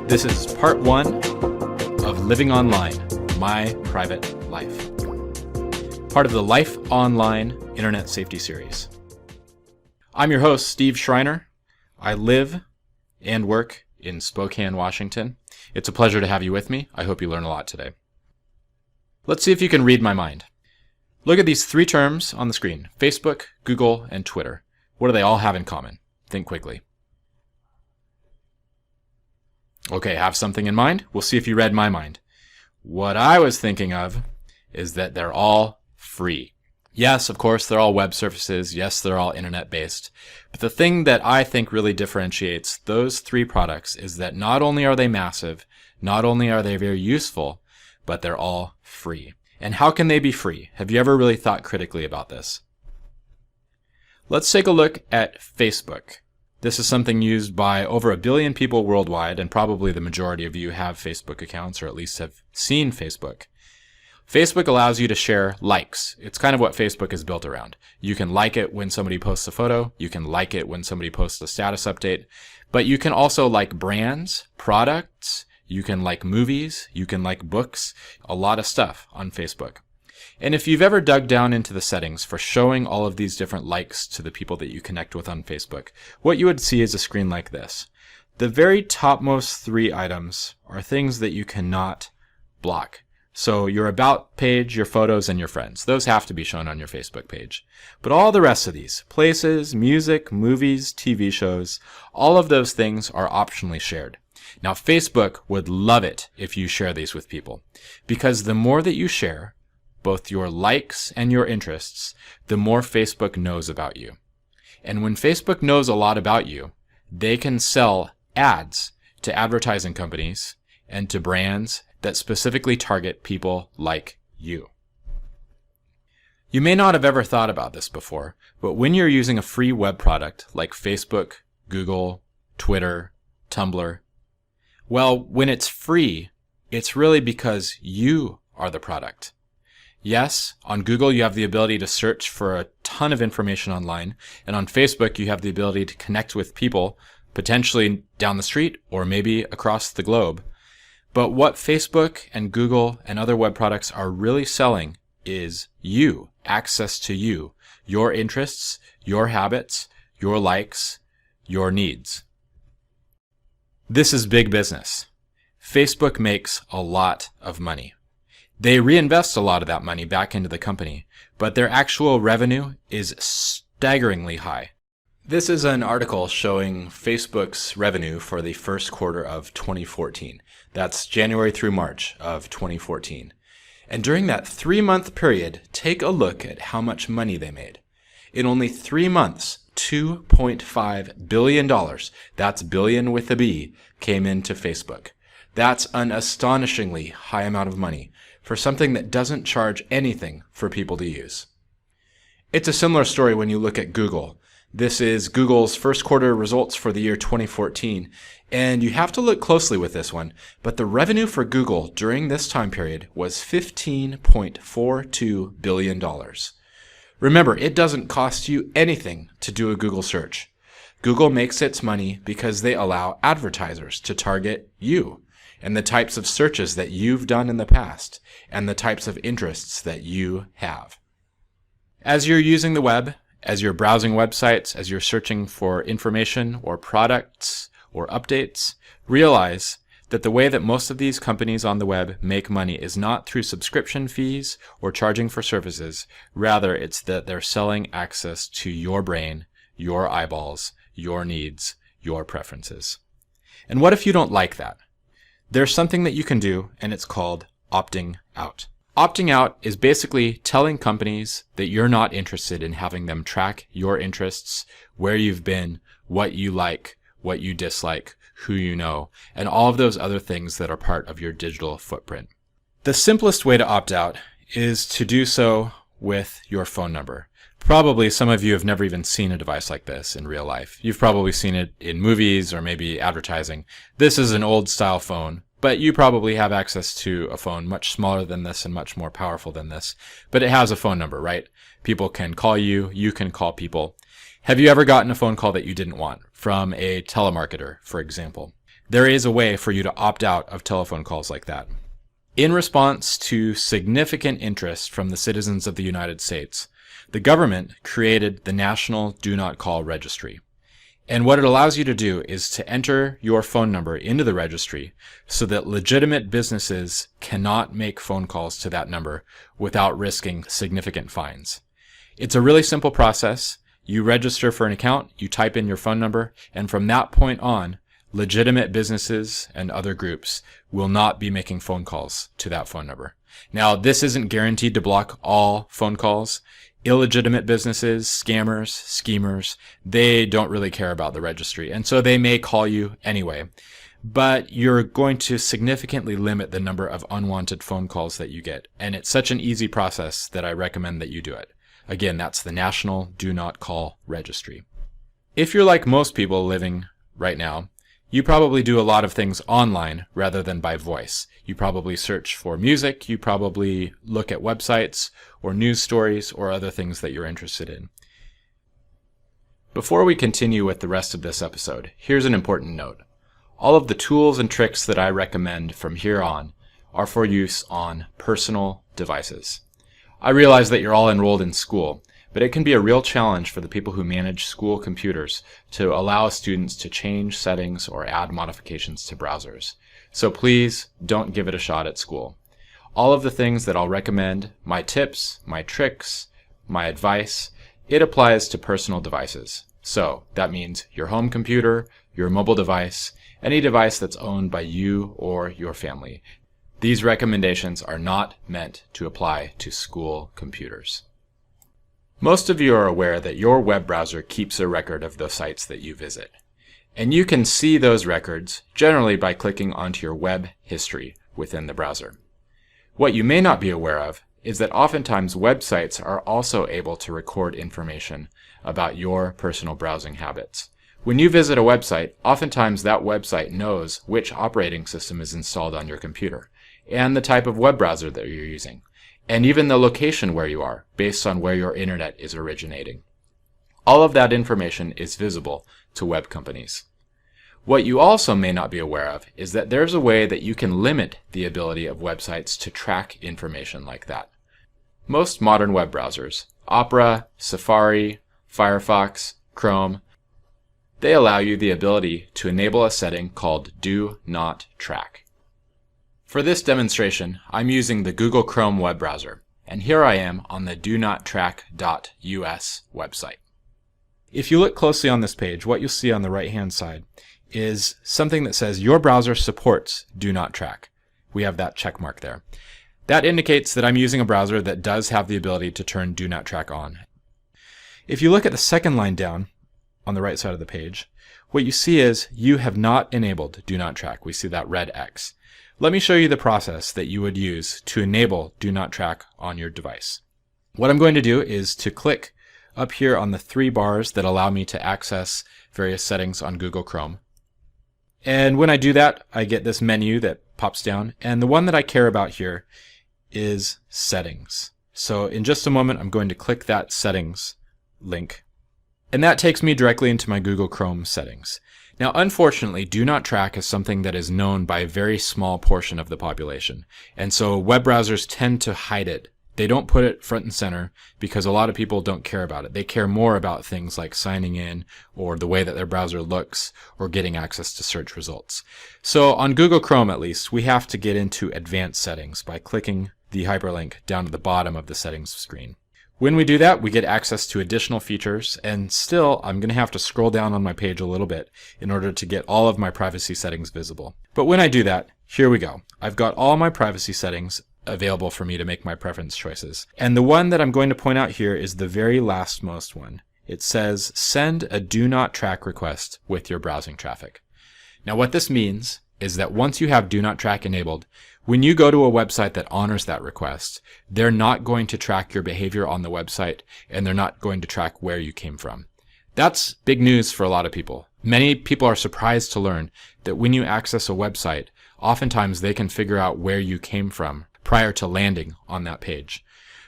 This is part 1 of Living Online, My Private Life, part of the LifeOnLine Internet Safety Series. I'm your host, Steve Schreiner. I live and work in Spokane, Washington. It's a pleasure to have you with me. I hope you learn a lot today. Let's see if you can read my mind. Look at these 3 terms on the screen: Facebook, Google, and Twitter. What do they all have in common? Think quickly. Okay, have something in mind? We'll see if you read my mind. What I was thinking of is that they're all free. Yes, of course, they're all web services. Yes, they're all internet-based. But the thing that I think really differentiates those 3 products is that not only are they massive, not only are they very useful, but they're all free. And how can they be free? Have you ever really thought critically about this? Let's take a look at Facebook. This is something used by over 1 billion people worldwide, and probably the majority of you have Facebook accounts or at least have seen Facebook. Facebook allows you to share likes. It's kind of what Facebook is built around. You can like it when somebody posts a photo. You can like it when somebody posts a status update. But you can also like brands, products. You can like movies. You can like books. A lot of stuff on Facebook. And if you've ever dug down into the settings for showing all of these different likes to the people that you connect with on Facebook, what you would see is a screen like this. The very topmost 3 items are things that you cannot block. So your about page, your photos, and your friends. Those have to be shown on your Facebook page. But all the rest of these, places, music, movies, TV shows, all of those things are optionally shared. Now, Facebook would love it if you share these with people, because the more that you share, both your likes and your interests, the more Facebook knows about you. And when Facebook knows a lot about you, they can sell ads to advertising companies and to brands that specifically target people like you. You may not have ever thought about this before, but when you're using a free web product like Facebook, Google, Twitter, Tumblr, well, when it's free, it's really because you are the product. Yes, on Google you have the ability to search for a ton of information online, and on Facebook you have the ability to connect with people, potentially down the street or maybe across the globe. But what Facebook and Google and other web products are really selling is you, access to you, your interests, your habits, your likes, your needs. This is big business. Facebook makes a lot of money. They reinvest a lot of that money back into the company, but their actual revenue is staggeringly high. This is an article showing Facebook's revenue for the first quarter of 2014. That's January through March of 2014. And during that 3-month period, take a look at how much money they made. In only 3 months, $2.5 billion, that's billion with a B, came into Facebook. That's an astonishingly high amount of money for something that doesn't charge anything for people to use. It's a similar story when you look at Google. This is Google's first quarter results for the year 2014, and you have to look closely with this one, but the revenue for Google during this time period was $15.42 billion. Remember, it doesn't cost you anything to do a Google search. Google makes its money because they allow advertisers to target you and the types of searches that you've done in the past and the types of interests that you have. As you're using the web, as you're browsing websites, as you're searching for information or products or updates, realize that the way that most of these companies on the web make money is not through subscription fees or charging for services. Rather, it's that they're selling access to your brain, your eyeballs, your needs, your preferences. And what if you don't like that? There's something that you can do, and it's called opting out. Opting out is basically telling companies that you're not interested in having them track your interests, where you've been, what you like, what you dislike, who you know, and all of those other things that are part of your digital footprint. The simplest way to opt out is to do so with your phone number. Probably some of you have never even seen a device like this in real life. You've probably seen it in movies or maybe advertising. This is an old style phone, but you probably have access to a phone much smaller than this and much more powerful than this. But it has a phone number, right? People can call you, you can call people. Have you ever gotten a phone call that you didn't want from a telemarketer, for example? There is a way for you to opt out of telephone calls like that. In response to significant interest from the citizens of the United States, the government created the National Do Not Call Registry. And what it allows you to do is to enter your phone number into the registry so that legitimate businesses cannot make phone calls to that number without risking significant fines. It's a really simple process. You register for an account, you type in your phone number, and from that point on, legitimate businesses and other groups will not be making phone calls to that phone number. Now, this isn't guaranteed to block all phone calls. Illegitimate businesses, scammers, schemers, they don't really care about the registry, and so they may call you anyway. But you're going to significantly limit the number of unwanted phone calls that you get, and it's such an easy process that I recommend that you do it. Again, that's the National Do Not Call Registry. If you're like most people living right now, you probably do a lot of things online rather than by voice. You probably search for music, you probably look at websites or news stories or other things that you're interested in. Before we continue with the rest of this episode, here's an important note. All of the tools and tricks that I recommend from here on are for use on personal devices. I realize that you're all enrolled in school, but it can be a real challenge for the people who manage school computers to allow students to change settings or add modifications to browsers. So please don't give it a shot at school. All of the things that I'll recommend, my tips, my tricks, my advice, it applies to personal devices. So that means your home computer, your mobile device, any device that's owned by you or your family. These recommendations are not meant to apply to school computers. Most of you are aware that your web browser keeps a record of the sites that you visit. And you can see those records generally by clicking onto your web history within the browser. What you may not be aware of is that oftentimes websites are also able to record information about your personal browsing habits. When you visit a website, oftentimes that website knows which operating system is installed on your computer and the type of web browser that you're using, and even the location where you are based on where your internet is originating. All of that information is visible to web companies. What you also may not be aware of is that there's a way that you can limit the ability of websites to track information like that. Most modern web browsers, Opera, Safari, Firefox, Chrome, they allow you the ability to enable a setting called Do Not Track. For this demonstration, I'm using the Google Chrome web browser, and here I am on the donottrack.us website. If you look closely on this page, what you'll see on the right-hand side is something that says your browser supports Do Not Track. We have that check mark there. That indicates that I'm using a browser that does have the ability to turn Do Not Track on. If you look at the second line down on the right side of the page, what you see is you have not enabled Do Not Track. We see that red X. Let me show you the process that you would use to enable Do Not Track on your device. What I'm going to do is to click up here on the three bars that allow me to access various settings on Google Chrome. And when I do that, I get this menu that pops down, and the one that I care about here is Settings. So in just a moment, I'm going to click that Settings link, and that takes me directly into my Google Chrome settings. Now, unfortunately, Do Not Track is something that is known by a very small portion of the population, and so web browsers tend to hide it. They don't put it front and center because a lot of people don't care about it. They care more about things like signing in or the way that their browser looks or getting access to search results. So on Google Chrome, at least, we have to get into advanced settings by clicking the hyperlink down at the bottom of the settings screen. When we do that, we get access to additional features, and still I'm going to have to scroll down on my page a little bit in order to get all of my privacy settings visible. But when I do that, here we go. I've got all my privacy settings available for me to make my preference choices. And the one that I'm going to point out here is the very lastmost one. It says, send a do not track request with your browsing traffic. Now what this means is that once you have do not track enabled, when you go to a website that honors that request, they're not going to track your behavior on the website, and they're not going to track where you came from. That's big news for a lot of people. Many people are surprised to learn that when you access a website, oftentimes they can figure out where you came from prior to landing on that page.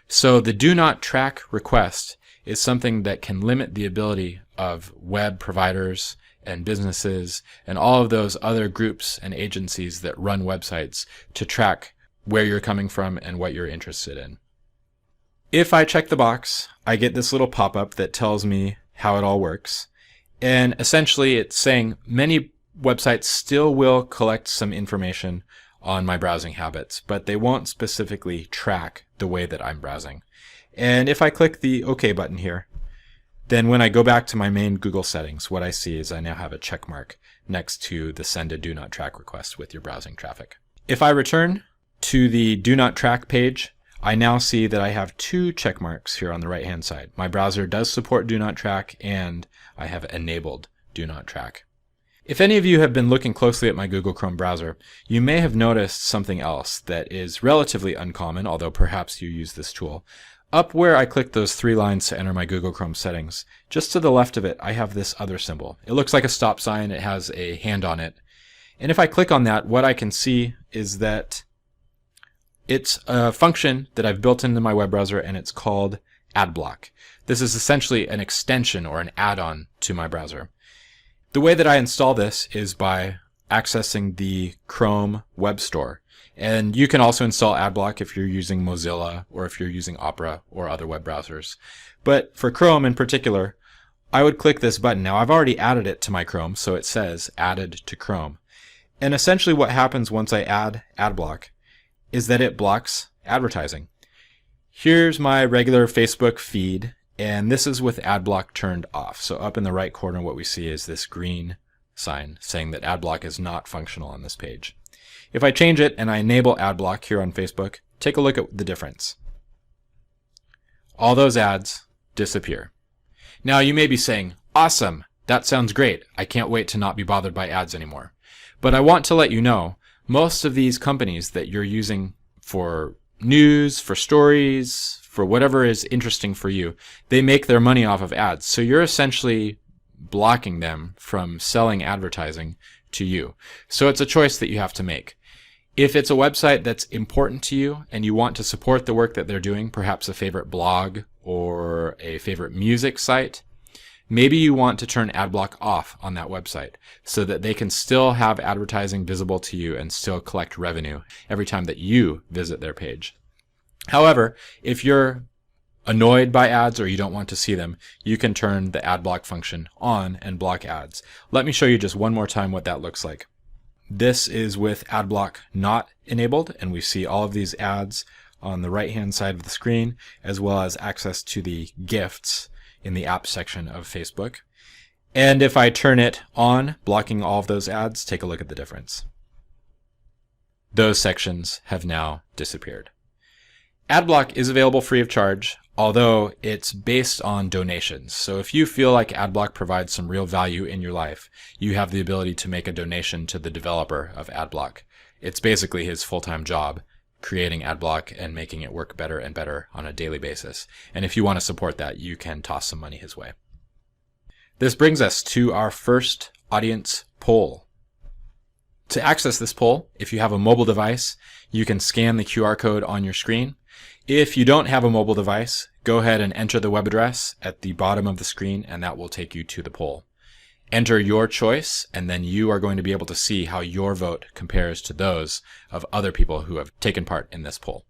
So the do not track request is something that can limit the ability of web providers and businesses and all of those other groups and agencies that run websites to track where you're coming from and what you're interested in. If I check the box, I get this little pop-up that tells me how it all works. And essentially it's saying many websites still will collect some information on my browsing habits, but they won't specifically track the way that I'm browsing. And if I click the OK button here, then when I go back to my main Google settings, what I see is I now have a check mark next to the send a do not track request with your browsing traffic. If I return to the do not track page, I now see that I have two check marks here on the right hand side. My browser does support do not track, and I have enabled do not track. If any of you have been looking closely at my Google Chrome browser, you may have noticed something else that is relatively uncommon, although perhaps you use this tool. Up where I click those three lines to enter my Google Chrome settings, just to the left of it, I have this other symbol. It looks like a stop sign. It has a hand on it. And if I click on that, what I can see is that it's a function that I've built into my web browser, and it's called AdBlock. This is essentially an extension or an add-on to my browser. The way that I install this is by accessing the Chrome Web Store. And you can also install AdBlock if you're using Mozilla or if you're using Opera or other web browsers. But for Chrome in particular, I would click this button. Now I've already added it to my Chrome, so it says added to Chrome. And essentially what happens once I add AdBlock is that it blocks advertising. Here's my regular Facebook feed, and this is with AdBlock turned off. So up in the right corner what we see is this green sign saying that AdBlock is not functional on this page. If I change it and I enable AdBlock here on Facebook, take a look at the difference. All those ads disappear. Now you may be saying, awesome, that sounds great. I can't wait to not be bothered by ads anymore. But I want to let you know, most of these companies that you're using for news, for stories, for whatever is interesting for you, they make their money off of ads. So you're essentially blocking them from selling advertising to you. So it's a choice that you have to make. If it's a website that's important to you and you want to support the work that they're doing, perhaps a favorite blog or a favorite music site, maybe you want to turn AdBlock off on that website so that they can still have advertising visible to you and still collect revenue every time that you visit their page. However, if you're annoyed by ads or you don't want to see them, you can turn the AdBlock function on and block ads. Let me show you just one more time what that looks like. This is with AdBlock not enabled, and we see all of these ads on the right hand side of the screen, as well as access to the gifts in the app section of Facebook. And if I turn it on, blocking all of those ads, take a look at the difference. Those sections have now disappeared. AdBlock is available free of charge, although it's based on donations. So if you feel like AdBlock provides some real value in your life, you have the ability to make a donation to the developer of AdBlock. It's basically his full-time job, creating AdBlock and making it work better and better on a daily basis. And if you want to support that, you can toss some money his way. This brings us to our first audience poll. To access this poll, if you have a mobile device, you can scan the QR code on your screen. If you don't have a mobile device, go ahead and enter the web address at the bottom of the screen, and that will take you to the poll. Enter your choice, and then you are going to be able to see how your vote compares to those of other people who have taken part in this poll.